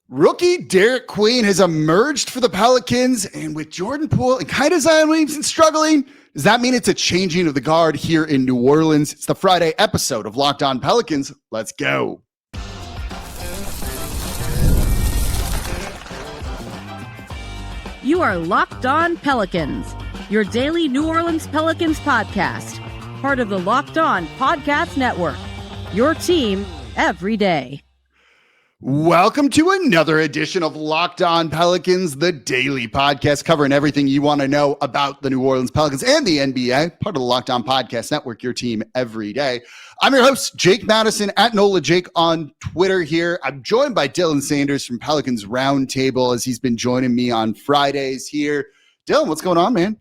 Rookie Derik Queen has emerged for the Pelicans, and with Jordan Poole and kind of Zion Williamson struggling, does that mean it's a changing of the guard here in New Orleans? It's the Friday episode of Locked On Pelicans. Let's go. You are Locked On Pelicans, your daily New Orleans Pelicans podcast, part of the Locked On Podcast Network, your team every day. Welcome to another edition of Locked On Pelicans, the daily podcast covering everything you want to know about the New Orleans Pelicans and the NBA, part of the Locked On Podcast Network, your team every day. I'm your host, Jake Madison, at NOLA Jake on Twitter here. I'm joined by Dylan Sanders from Pelicans Roundtable, as he's been joining me on Fridays here. Dylan, what's going on, man?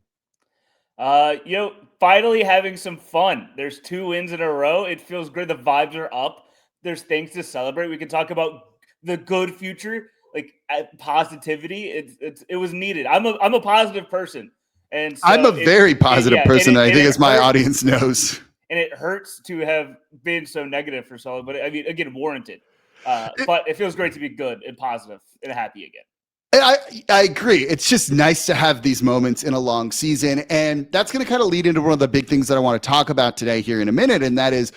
Finally having some fun. There's 2 wins in a row. It feels good. The vibes are up. There's things to celebrate. We can talk about the good future, like positivity. It was needed. I'm a positive person, and so I'm a very positive person. I think, as my hurts, audience knows, and it hurts to have been so negative for so long. But I mean, again, warranted. But it feels great to be good and positive and happy again. I agree. It's just nice to have these moments in a long season, and that's going to kind of lead into one of the big things that I want to talk about today here in a minute, and that is,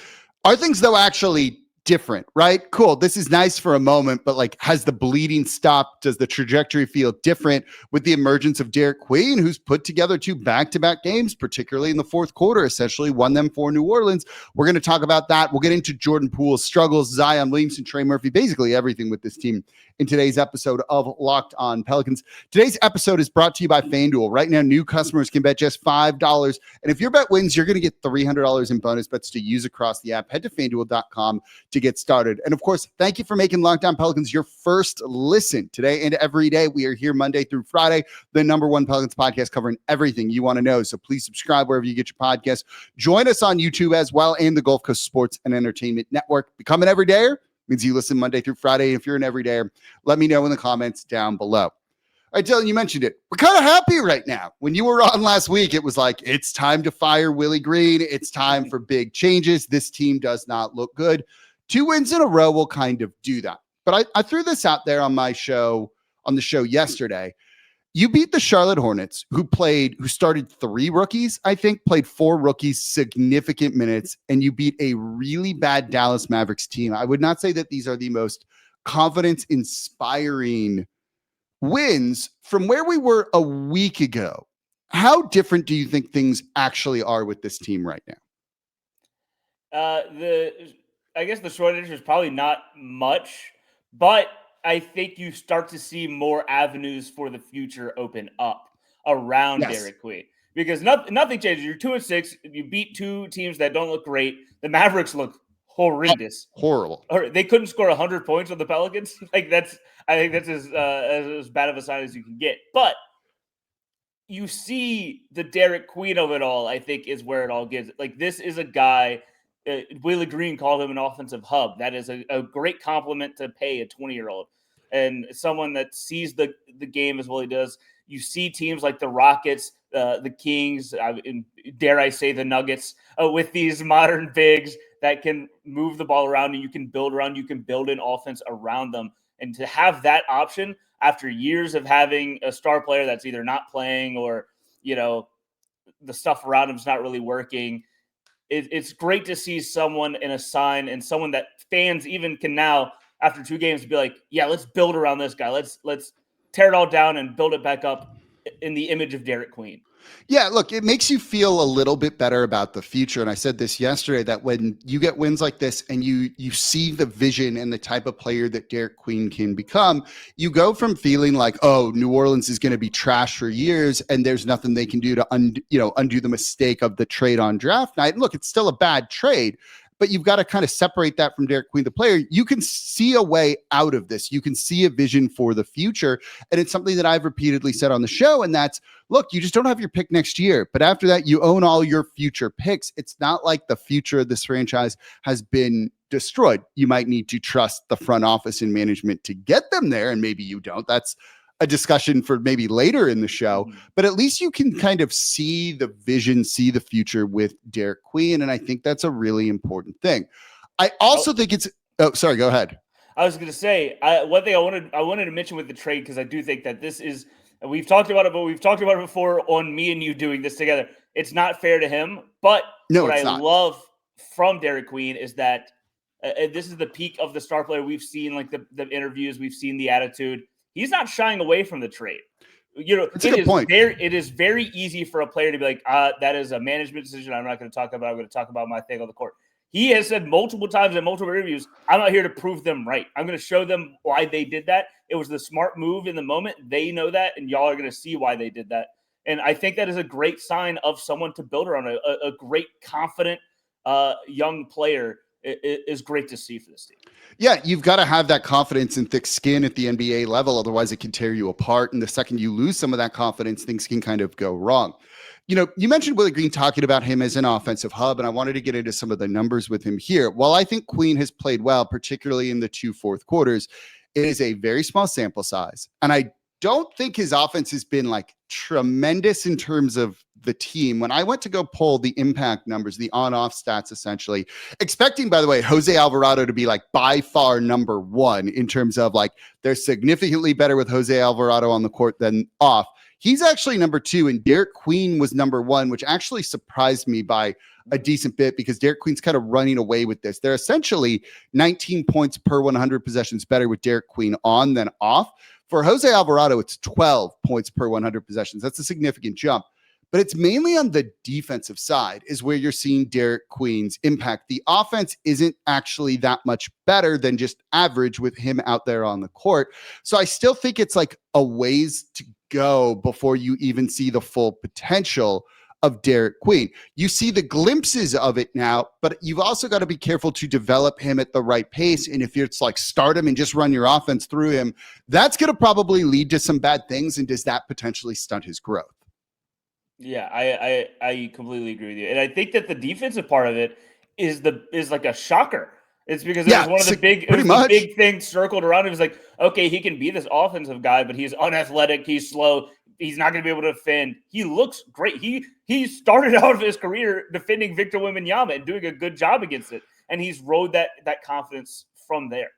are things though actually different, right? Cool. This is nice for a moment, but like, has the bleeding stopped? Does the trajectory feel different with the emergence of Derik Queen, who's put together 2 back-to-back games, particularly in the fourth quarter, essentially won them for New Orleans? We're going to talk about that. We'll get into Jordan Poole's struggles, Zion Williamson, Trey Murphy, basically everything with this team in today's episode of Locked On Pelicans. Today's episode is brought to you by FanDuel. Right now, new customers can bet just $5. And if your bet wins, you're going to get $300 in bonus bets to use across the app. Head to FanDuel.com to get started. And of course, thank you for making Locked On Pelicans your first listen today and every day. We are here Monday through Friday, the #1 Pelicans podcast covering everything you want to know. So please subscribe wherever you get your podcasts. Join us on YouTube as well and the Gulf Coast Sports and Entertainment Network. Become an everydayer means you listen Monday through Friday. If you're an everydayer, let me know in the comments down below. All right, Dylan, you mentioned it. We're kind of happy right now. When you were on last week, it was like, it's time to fire Willie Green. It's time for big changes. This team does not look good. 2 wins in a row will kind of do that. But I threw this out there on the show yesterday. You beat the Charlotte Hornets, who started 3 rookies, I think, played 4 rookies, significant minutes, and you beat a really bad Dallas Mavericks team. I would not say that these are the most confidence-inspiring wins from where we were a week ago. How different do you think things actually are with this team right now? I guess the short answer is probably not much, but I think you start to see more avenues for the future open up around Derik Queen, because nothing changes. You're 2-6. You beat 2 teams that don't look great. The Mavericks look horrendous, horrible. They couldn't score 100 points on the Pelicans. I think that's as bad of a sign as you can get. But you see the Derik Queen of it all, I think, is where it all gives. Like, this is a guy. Willie Green called him an offensive hub. That is a great compliment to pay a 20-year-old and someone that sees the game as well he does. You see teams like the Rockets, the Kings, and dare I say the Nuggets, with these modern bigs that can move the ball around and you can build around, you can build an offense around them. And to have that option after years of having a star player that's either not playing or, the stuff around him is not really working, it's great to see someone in a sign and someone that fans even can now, after 2 games, be like, yeah, let's build around this guy. Let's tear it all down and build it back up in the image of Derik Queen. Yeah, look, it makes you feel a little bit better about the future. And I said this yesterday, that when you get wins like this and you see the vision and the type of player that Derik Queen can become, you go from feeling like, oh, New Orleans is going to be trash for years and there's nothing they can do to undo the mistake of the trade on draft night. And look, it's still a bad trade, but you've got to kind of separate that from Derik Queen, the player. You can see a way out of this. You can see a vision for the future. And it's something that I've repeatedly said on the show. And that's, look, you just don't have your pick next year. But after that, you own all your future picks. It's not like the future of this franchise has been destroyed. You might need to trust the front office and management to get them there. And maybe you don't. That's a discussion for maybe later in the show, but at least you can kind of see the vision, see the future with Derik Queen. And I think that's a really important thing. I also think it's, oh, sorry, go ahead. I was going to say one thing I wanted to mention with the trade, because I do think that this is, and we've talked about it, but we've talked about it before on me and you doing this together. It's not fair to him, but what I love from Derik Queen is that this is the peak of the star player. We've seen like the interviews, we've seen the attitude. He's not shying away from the trade. That's a good point. It is very easy for a player to be like, that is a management decision. I'm not going to talk about it. I'm going to talk about my thing on the court. He has said multiple times in multiple interviews, I'm not here to prove them right. I'm going to show them why they did that. It was the smart move in the moment. They know that, and y'all are going to see why they did that. And I think that is a great sign of someone to build around. A great, confident young player is great to see for this team. Yeah, you've got to have that confidence and thick skin at the NBA level. Otherwise, it can tear you apart. And the second you lose some of that confidence, things can kind of go wrong. You mentioned Willie Green talking about him as an offensive hub, and I wanted to get into some of the numbers with him here. While I think Queen has played well, particularly in the 2 fourth quarters, it is a very small sample size. And I don't think his offense has been like tremendous in terms of the team. When I went to go pull the impact numbers, the on-off stats, essentially, expecting, by the way, Jose Alvarado to be like by far number one in terms of like they're significantly better with Jose Alvarado on the court than off. He's actually number 2, and Derik Queen was number 1, which actually surprised me by a decent bit because Derik Queen's kind of running away with this. They're essentially 19 points per 100 possessions better with Derik Queen on than off. For Jose Alvarado, it's 12 points per 100 possessions. That's a significant jump. But it's mainly on the defensive side is where you're seeing Derik Queen's impact. The offense isn't actually that much better than just average with him out there on the court. So I still think it's like a ways to go before you even see the full potential of Derik Queen. You see the glimpses of it now, but you've also got to be careful to develop him at the right pace. And if it's like start him and just run your offense through him, that's going to probably lead to some bad things. And does that potentially stunt his growth? Yeah, I completely agree with you. And I think that the defensive part of it is like a shocker. It's because it was one of the big things circled around him. It was like, okay, he can be this offensive guy, but he's unathletic, he's slow, he's not going to be able to defend. He looks great. He started out his career defending Victor Wembanyama and doing a good job against it. And he's rode that confidence from there.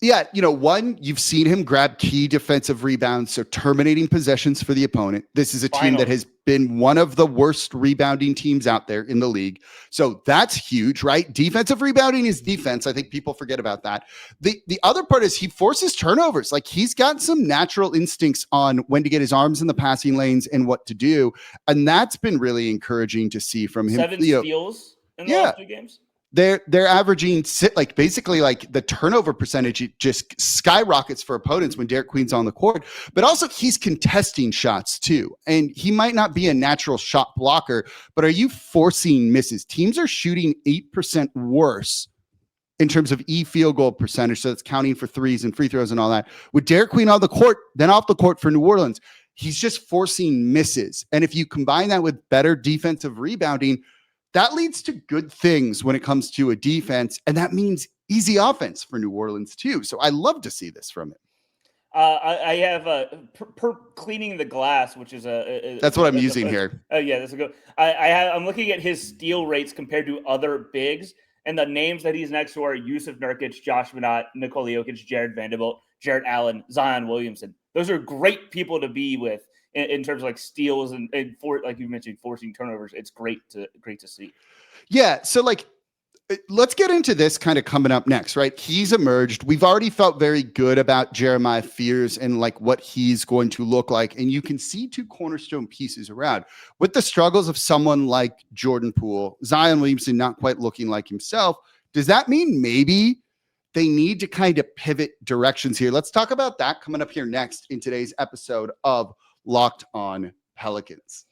Yeah, one, you've seen him grab key defensive rebounds, so terminating possessions for the opponent. This is a team that has been one of the worst rebounding teams out there in the league. So that's huge, right? Defensive rebounding is defense. I think people forget about that. The other part is he forces turnovers. Like he's got some natural instincts on when to get his arms in the passing lanes and what to do. And that's been really encouraging to see from him. 7 steals in the last 2 games. They're averaging like basically like the turnover percentage just skyrockets for opponents when Derik Queen's on the court, but also he's contesting shots too. And he might not be a natural shot blocker, but are you forcing misses? Teams are shooting 8% worse in terms of field goal percentage. So that's counting for threes and free throws and all that. With Derik Queen on the court, then off the court for New Orleans, he's just forcing misses. And if you combine that with better defensive rebounding, that leads to good things when it comes to a defense, and that means easy offense for New Orleans too. So I love to see this from him. I have per cleaning the glass, which is that's what I'm using here. Oh yeah, that's a good. I'm looking at his steal rates compared to other bigs, and the names that he's next to are Yusuf Nurkic, Josh Minott, Nikola Jokic, Jared Vanderbilt, Jarrett Allen, Zion Williamson. Those are great people to be with. In terms of like steals and for like you mentioned, forcing turnovers, it's great to see. Yeah. So like, let's get into this kind of coming up next, right? He's emerged. We've already felt very good about Jeremiah Fears and like what he's going to look like. And you can see 2 cornerstone pieces around with the struggles of someone like Jordan Poole, Zion Williamson, not quite looking like himself. Does that mean maybe they need to kind of pivot directions here? Let's talk about that coming up here next in today's episode of Locked On Pelicans.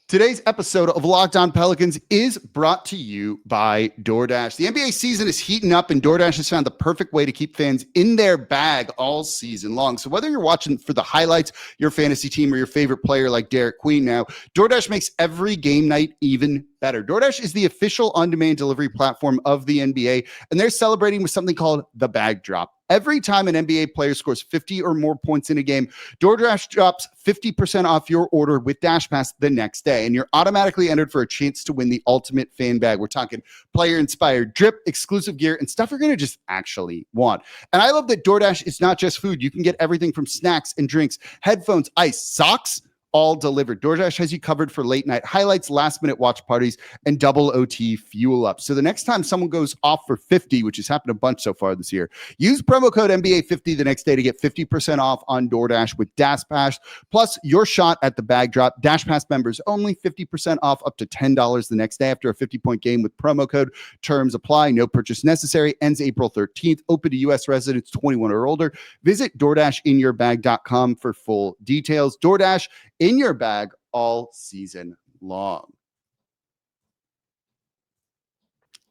Today's episode of Locked On Pelicans is brought to you by DoorDash. The NBA season is heating up, and DoorDash has found the perfect way to keep fans in their bag all season long. So whether you're watching for the highlights, your fantasy team, or your favorite player like Derik Queen now, DoorDash makes every game night even better. DoorDash is the official on-demand delivery platform of the NBA, and they're celebrating with something called the Bag Drop. Every time an NBA player scores 50 or more points in a game, DoorDash drops 50% off your order with DashPass the next day, and you're automatically entered for a chance to win the ultimate fan bag. We're talking player-inspired drip, exclusive gear, and stuff you're going to just actually want. And I love that DoorDash is not just food. You can get everything from snacks and drinks, headphones, ice, socks, all delivered. DoorDash has you covered for late night highlights, last minute watch parties, and double OT fuel up. So the next time someone goes off for 50, which has happened a bunch so far this year, use promo code NBA50 the next day to get 50% off on DoorDash with DashPass, plus your shot at the bag drop. DashPass members only 50% off up to $10 the next day after a 50-point game with promo code. Terms apply. No purchase necessary. Ends April 13th. Open to U.S. residents 21 or older. Visit DoorDashInYourBag.com for full details. DoorDash in your bag all season long.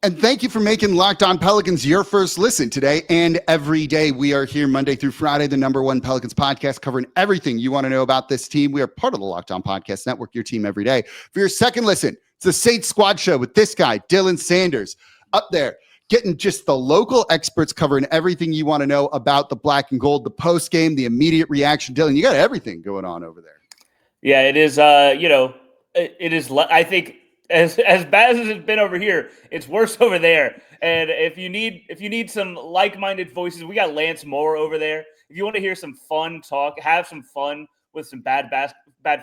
And thank you for making Locked On Pelicans your first listen today and every day. We are here Monday through Friday, the #1 Pelicans podcast, covering everything you want to know about this team. We are part of the Locked On Podcast Network, your team every day. For your second listen, it's the Saints Squad Show with this guy, Dylan Sanders, up there, getting just the local experts covering everything you want to know about the black and gold, the post game, the immediate reaction. Dylan, you got everything going on over there. Yeah, it is. It is. I think as bad as it's been over here, it's worse over there. And if you need some like-minded voices, we got Lance Moore over there. If you want to hear some fun talk, have some fun with some bad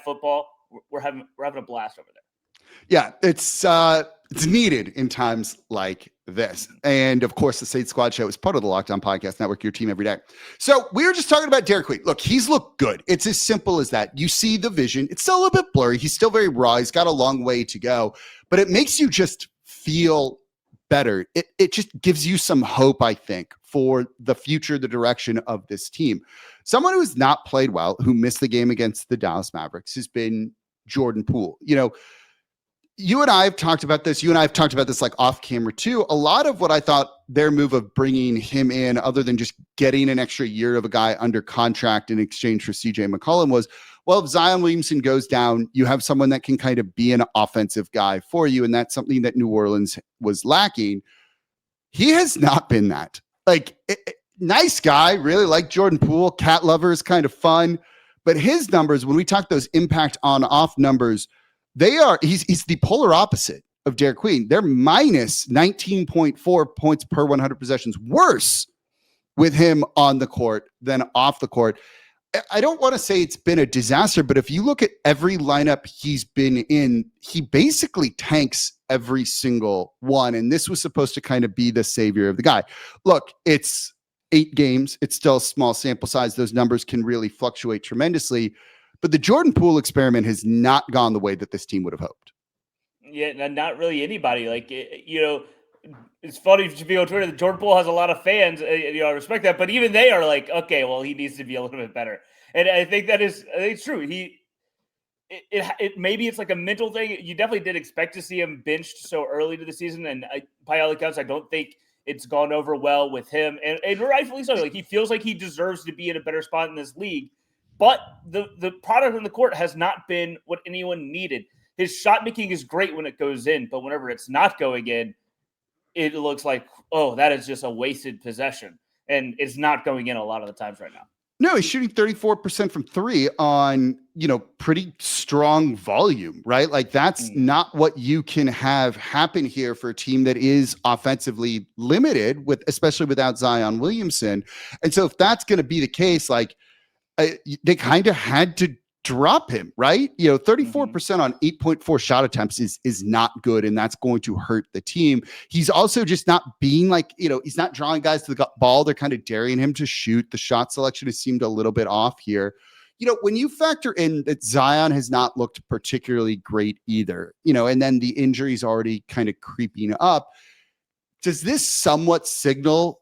football, we're having a blast over there. Yeah, it's needed in times like this. And of course, the Saints Squad Show is part of the Locked On Podcast Network, your team every day. So we were just talking about Derik Queen. Look, he's looked good. It's as simple as that. You see the vision. It's still a little bit blurry. He's still very raw. He's got a long way to go, but it makes you just feel better. It just gives you some hope, I think, for the future, the direction of this team. Someone who has not played well, who missed the game against the Dallas Mavericks, has been Jordan Poole. You and I have talked about this. You and I have talked about this like off camera too. A lot of what I thought their move of bringing him in, other than just getting an extra year of a guy under contract in exchange for CJ McCollum, was, well, if Zion Williamson goes down, you have someone that can kind of be an offensive guy for you. And that's something that New Orleans was lacking. He has not been that. Nice guy, really like Jordan Poole, cat lover, is kind of fun. But his numbers, when we talk those impact on off numbers, he's the polar opposite of Derik Queen. They're minus 19.4 points per 100 possessions, worse with him on the court than off the court. I don't want to say it's been a disaster, but if you look at every lineup he's been in, he basically tanks every single one. And this was supposed to kind of be the savior of the guy. Look, it's 8 games. It's still a small sample size. Those numbers can really fluctuate tremendously. But the Jordan Poole experiment has not gone the way that this team would have hoped. Yeah, not really anybody. It's funny to be on Twitter that Jordan Poole has a lot of fans. I respect that, but even they are like, okay, well, he needs to be a little bit better. And I think it's true. Maybe it's like a mental thing. You definitely did expect to see him benched so early to the season, and by all accounts, I don't think it's gone over well with him, and rightfully so. Like, he feels like he deserves to be in a better spot in this league. But the product on the court has not been what anyone needed. His shot making is great when it goes in, but whenever it's not going in, it looks like, oh, that is just a wasted possession. And it's not going in a lot of the times right now. No, he's shooting 34% from 3 on, pretty strong volume, right? Like, that's not what you can have happen here for a team that is offensively limited, especially without Zion Williamson. And so if that's going to be the case, they kind of had to drop him, right? 34% on 8.4 shot attempts is not good, and that's going to hurt the team. He's also just not being he's not drawing guys to the ball. They're kind of daring him to shoot. The shot selection has seemed a little bit off here. When you factor in that Zion has not looked particularly great either, and then the injuries already kind of creeping up, does this somewhat signal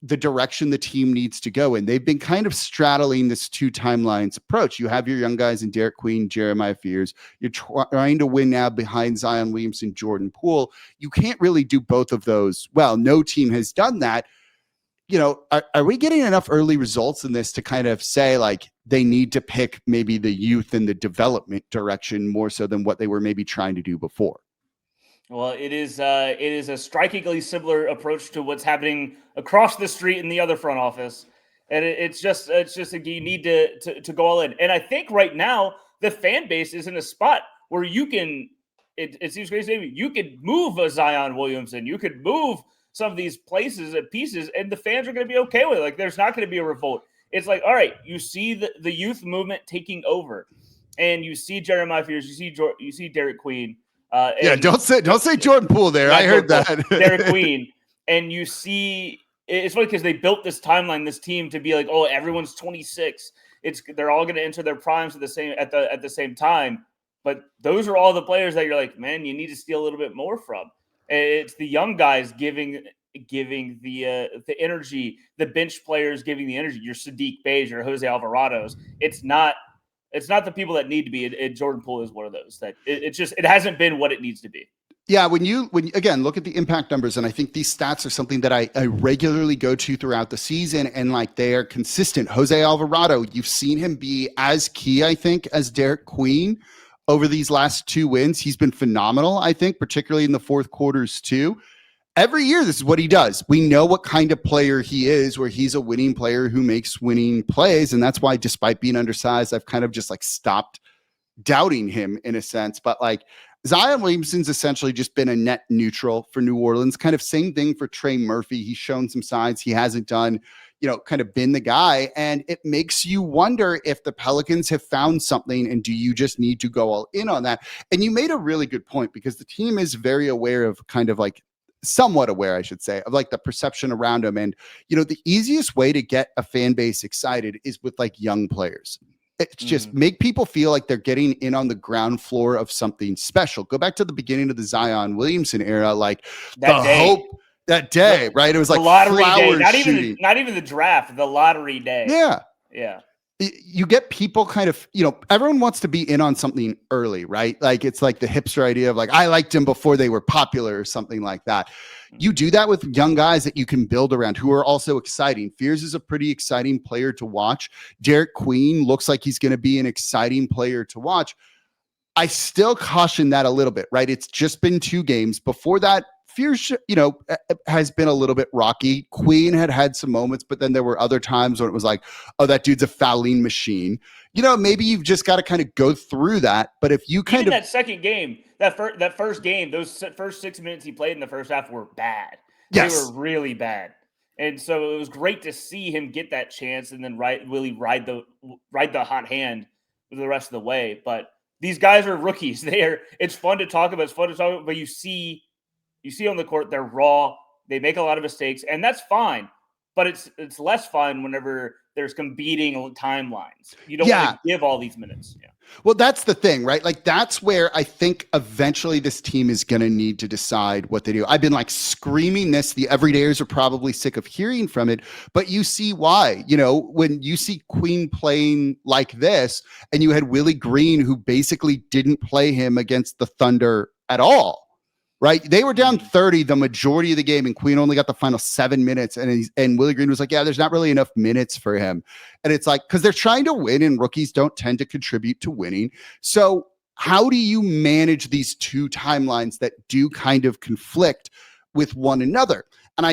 the direction the team needs to go in? They've been kind of straddling this 2 timelines approach. You have your young guys in Derik Queen, Jeremiah Fears. You're trying to win now behind Zion Williamson, Jordan Poole. You can't really do both of those well. No team has done that. Are we getting enough early results in this to kind of say they need to pick maybe the youth and the development direction more so than what they were maybe trying to do before? Well, it is a strikingly similar approach to what's happening across the street in the other front office, and it's just like you need to go all in. And I think right now the fan base is in a spot where you can. It seems crazy to me. You could move a Zion Williamson. You could move some of these places and pieces, and the fans are going to be okay with it. Like, there's not going to be a revolt. It's like, all right, you see the youth movement taking over, and you see Jeremiah Fears, you see Derik Queen. Don't say Jordan Poole there. I heard that. Derik Queen, and you see it's funny because they built this timeline, this team to be like, oh, everyone's 26. They're all going to enter their primes at the same time. But those are all the players that you're like, man, you need to steal a little bit more from. It's the young guys giving the energy, the bench players giving the energy. Your Sadiq Beys, your Jose Alvarados. It's not the people that need to be. Jordan Poole is one of those that it hasn't been what it needs to be. Yeah, when you again look at the impact numbers, and I think these stats are something that I regularly go to throughout the season, and like they are consistent. Jose Alvarado, you've seen him be as key, I think, as Derik Queen over these last 2 wins. He's been phenomenal, I think, particularly in the fourth quarters too. Every year, this is what he does. We know what kind of player he is, where he's a winning player who makes winning plays. And that's why, despite being undersized, I've kind of just like stopped doubting him in a sense. But like Zion Williamson's essentially just been a net neutral for New Orleans. Kind of same thing for Trey Murphy. He's shown some signs he hasn't done, kind of been the guy. And it makes you wonder if the Pelicans have found something, and do you just need to go all in on that? And you made a really good point, because the team is very aware of kind of like, somewhat aware, I should say, of like the perception around him. And, the easiest way to get a fan base excited is with like young players. It's just make people feel like they're getting in on the ground floor of something special. Go back to the beginning of the Zion Williamson era, like that day, right? It was like the lottery day, not even the draft, the lottery day. Yeah. You get people kind of, everyone wants to be in on something early, right? Like it's like the hipster idea of like, I liked him before they were popular or something like that. You do that with young guys that you can build around who are also exciting. Fears is a pretty exciting player to watch. Derik Queen looks like he's going to be an exciting player to watch. I still caution that a little bit, right? It's just been 2 games. Before that, Fears, has been a little bit rocky. Queen had some moments, but then there were other times when it was like, oh, that dude's a fouling machine. Maybe you've just got to kind of go through that. But if you kind of that second game, that first game, those first 6 minutes he played in the first half were bad. Yes. They were really bad. And so it was great to see him get that chance and then really ride the hot hand the rest of the way. But these guys are rookies. It's fun to talk about. But you see on the court, they're raw. They make a lot of mistakes, and that's fine. But it's less fun whenever there's competing timelines. You don't want to give all these minutes. Yeah. Well, that's the thing, right? Like that's where I think eventually this team is going to need to decide what they do. I've been like screaming this. The everydayers are probably sick of hearing from it, but you see why. When you see Queen playing like this, and you had Willie Green, who basically didn't play him against the Thunder at all. Right. They were down 30 the majority of the game, and Queen only got the final 7 minutes. And Willie Green was like, yeah, there's not really enough minutes for him. And it's like, because they're trying to win, and rookies don't tend to contribute to winning. So how do you manage these 2 timelines that do kind of conflict with one another? And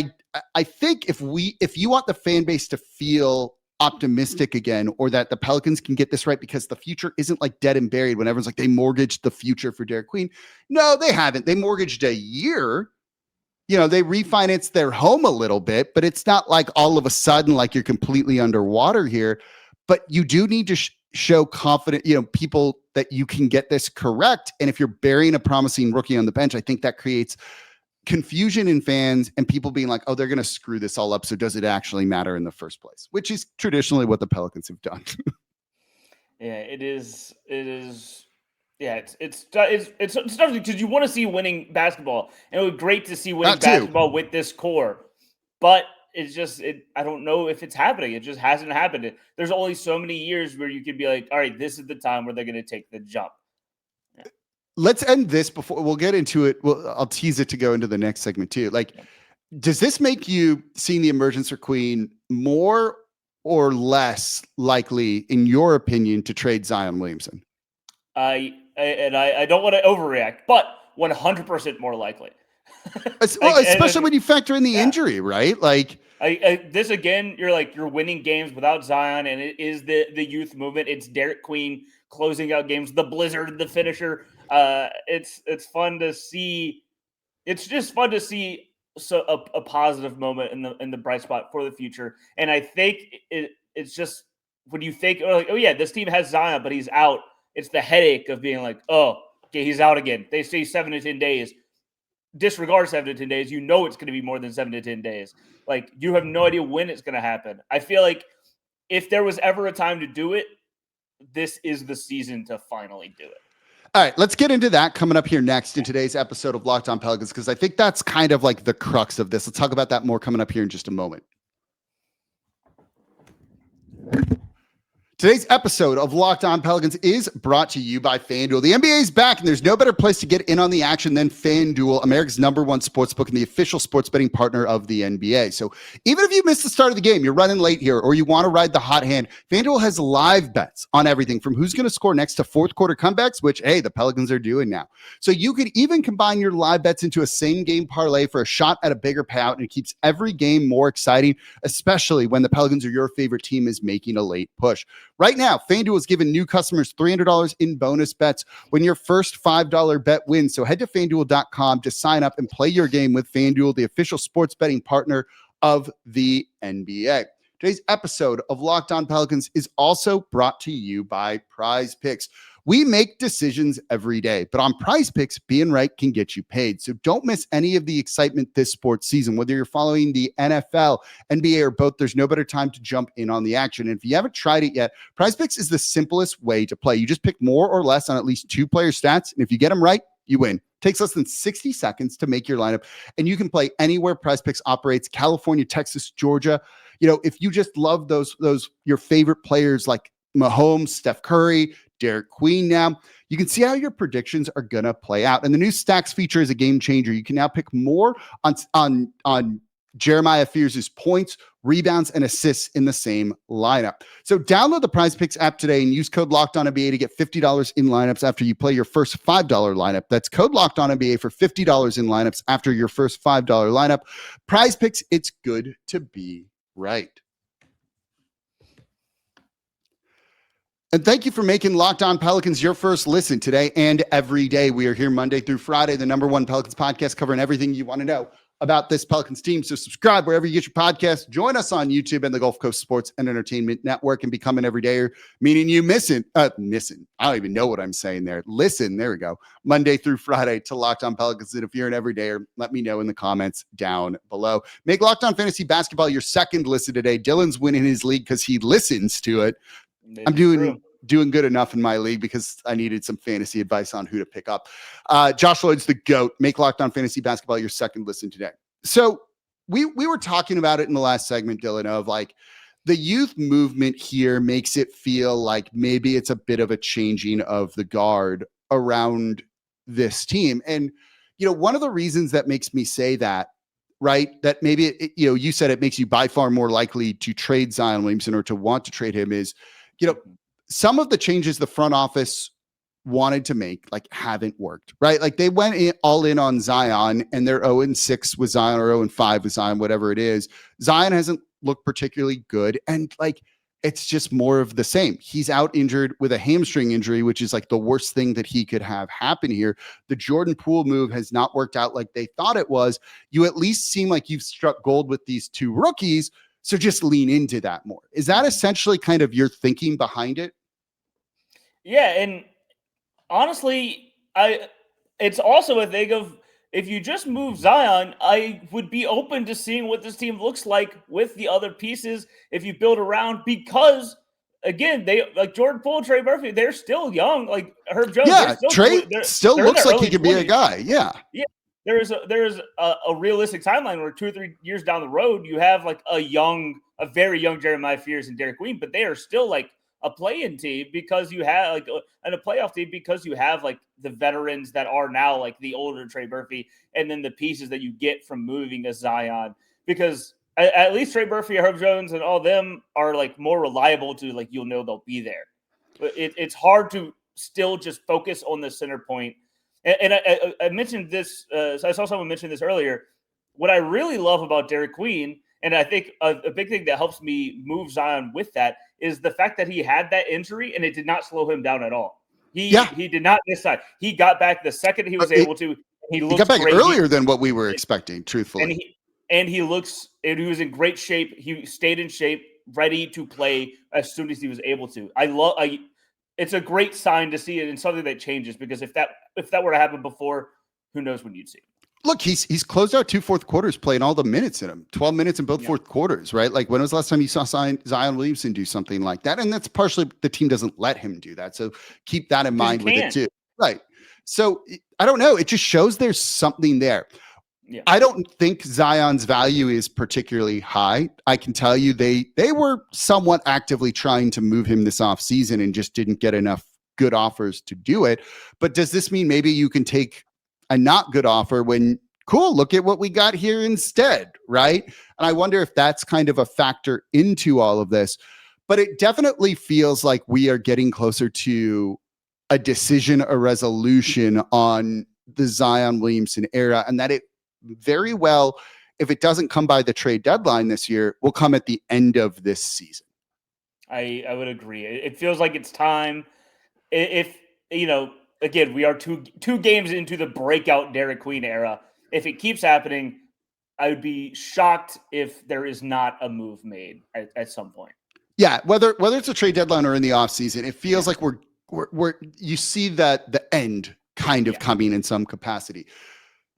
I think if you want the fan base to feel optimistic again, or that the Pelicans can get this right, because the future isn't like dead and buried when everyone's like they mortgaged the future for Derik Queen. No, they haven't. They mortgaged a year. They refinanced their home a little bit, but it's not like all of a sudden like you're completely underwater here. But you do need to show confident, people that you can get this correct. And if you're burying a promising rookie on the bench, I think that creates confusion in fans and people being like, oh, they're going to screw this all up. So does it actually matter in the first place? Which is traditionally what the Pelicans have done. Yeah, it is. Yeah, it's tough because you want to see winning basketball, and it would be great to see winning basketball with this core. But it's just, I don't know if it's happening. It just hasn't happened. There's only so many years where you could be like, all right, this is the time where they're going to take the jump. Let's end this before we'll get into it. I'll tease it to go into the next segment too. Like, does this make you, seeing the emergence of Queen, more or less likely, in your opinion, to trade Zion Williamson? I don't want to overreact, but 100% more likely. Especially when you factor in the injury, right? Like this again, you're winning games without Zion, and it is the youth movement. It's Derik Queen closing out games, the Blizzard, the finisher. It's fun to see. It's just fun to see a positive moment in the bright spot for the future. And I think it's just when you think, oh yeah, this team has Zion, but he's out. It's the headache of being like, oh, okay, he's out again. They say 7 to 10 days. Disregard 7 to 10 days. You know it's going to be more than 7 to 10 days. Like, you have no idea when it's going to happen. I feel like if there was ever a time to do it, this is the season to finally do it. All right, let's get into that coming up here next in today's episode of Locked On Pelicans, because I think that's kind of like the crux of this. Let's talk about that more coming up here in just a moment. Today's episode of Locked On Pelicans is brought to you by FanDuel. The NBA is back, and there's no better place to get in on the action than FanDuel, America's #1 sportsbook and the official sports betting partner of the NBA. So even if you missed the start of the game, you're running late here, or you want to ride the hot hand, FanDuel has live bets on everything from who's going to score next to fourth quarter comebacks, which, hey, the Pelicans are doing now. So you could even combine your live bets into a same-game parlay for a shot at a bigger payout, and it keeps every game more exciting, especially when the Pelicans or your favorite team is making a late push. Right now, FanDuel is giving new customers $300 in bonus bets when your first $5 bet wins. So head to FanDuel.com to sign up and play your game with FanDuel, the official sports betting partner of the NBA. Today's episode of Locked On Pelicans is also brought to you by Prize Picks. We make decisions every day, but on Prize Picks, being right can get you paid. So don't miss any of the excitement this sports season. Whether you're following the NFL, NBA, or both, there's no better time to jump in on the action. And if you haven't tried it yet, Prize Picks is the simplest way to play. You just pick more or less on at least 2 player stats, and if you get them right, you win. Takes less than 60 seconds to make your lineup, and you can play anywhere Prize Picks operates: California, Texas, Georgia. You know, if you just love those your favorite players like Mahomes, Steph Curry, Derik Queen now, you can see how your predictions are going to play out. And the new Stacks feature is a game changer. You can now pick more on Jeremiah Fears' points, rebounds, and assists in the same lineup. So download the Prize Picks app today and use code LOCKEDONNBA to get $50 in lineups after you play your first $5 lineup. That's code LOCKEDONNBA for $50 in lineups after your first $5 lineup. Prize Picks, it's good to be right. And thank you for making Locked On Pelicans your first listen today and every day. We are here Monday through Friday, the #1 Pelicans podcast, covering everything you want to know about this Pelicans team. So subscribe wherever you get your podcasts. Join us on YouTube and the Gulf Coast Sports and Entertainment Network, and become an everydayer, meaning you missing. I don't even know what I'm saying there. Listen, there we go. Monday through Friday to Locked On Pelicans. And if you're an everydayer, let me know in the comments down below. Make Locked On Fantasy Basketball your second listen today. Dylan's winning his league because he listens to it. I'm doing good enough in my league because I needed some fantasy advice on who to pick up. Josh Lloyd's the GOAT. Make Locked On Fantasy Basketball your second listen today. So we were talking about it in the last segment, Dylan, of like the youth movement here makes it feel like maybe it's a bit of a changing of the guard around this team. And, you know, one of the reasons that makes me say that, right, that maybe, you said it makes you by far more likely to trade Zion Williamson or to want to trade him is, some of the changes the front office wanted to make haven't worked, right? Like they went all in on Zion, and they're 0-6 with Zion or 0-5 with Zion, whatever it is. Zion hasn't looked particularly good, and it's just more of the same. He's out injured with a hamstring injury, which is the worst thing that he could have happen here. The Jordan Poole move has not worked out like they thought it was. You at least seem like you've struck gold with these 2 rookies. So just lean into that more. Is that essentially kind of your thinking behind it? Yeah, and honestly, it's also a thing of, if you just move Zion, I would be open to seeing what this team looks like with the other pieces if you build around, because again, they Jordan Poole, Trey Murphy, they're still young. Like Herb Jones, Trey still looks like he could be a guy. Yeah. There is a realistic timeline where 2 or 3 years down the road, you have a very young Jeremiah Fears and Derik Queen, but they are still a play-in team because you have and a playoff team because you have the veterans that are now the older Trey Murphy, and then the pieces that you get from moving a Zion, because at least Trey Murphy, Herb Jones, and all them are more reliable to you'll know they'll be there. But it's hard to still just focus on the center point. And I mentioned this. So I saw someone mention this earlier. What I really love about Derik Queen, and I think a big thing that helps me move Zion with that, is the fact that he had that injury and it did not slow him down at all. He did not miss time. He got back the second he was able to. He got back great. earlier than what we were expecting, truthfully. And he was in great shape. He stayed in shape, ready to play as soon as he was able to. It's a great sign to see it and something that changes, because if that were to happen before, who knows when you'd see it. Look, he's closed out 2 fourth quarters playing all the minutes in them, 12 minutes in both fourth quarters, right? Like, when was the last time you saw Zion Williamson do something like that? And that's partially the team doesn't let him do that. So keep that in mind with it too. Right. So I don't know. It just shows there's something there. Yeah. I don't think Zion's value is particularly high. I can tell you they were somewhat actively trying to move him this offseason and just didn't get enough good offers to do it. But does this mean maybe you can take a not good offer when, cool, look at what we got here instead, right? And I wonder if that's kind of a factor into all of this. But it definitely feels like we are getting closer to a decision, a resolution on the Zion Williamson era, and that it very well, if it doesn't come by the trade deadline this year, will come at the end of this season. I would agree. It feels like it's time. If, again, we are two games into the breakout Derik Queen era. If it keeps happening, I would be shocked if there is not a move made at some point. Yeah, whether it's a trade deadline or in the offseason, it feels like we're you see that the end kind of coming in some capacity.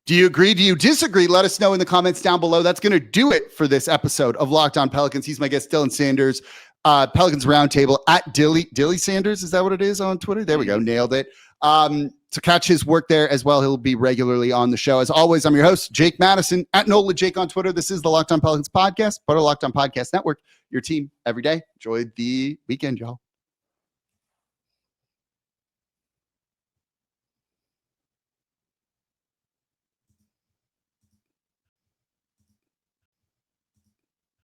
Do you agree? Do you disagree? Let us know in the comments down below. That's going to do it for this episode of Locked On Pelicans. He's my guest, Dylan Sanders, Pelicans Roundtable at Dilly Sanders. Is that what it is on Twitter? There we go. Nailed it. To catch his work there as well, he'll be regularly on the show. As always, I'm your host, Jake Madison, at Nola Jake on Twitter. This is the Locked On Pelicans podcast, part of Locked On Podcast Network, your team every day. Enjoy the weekend, y'all.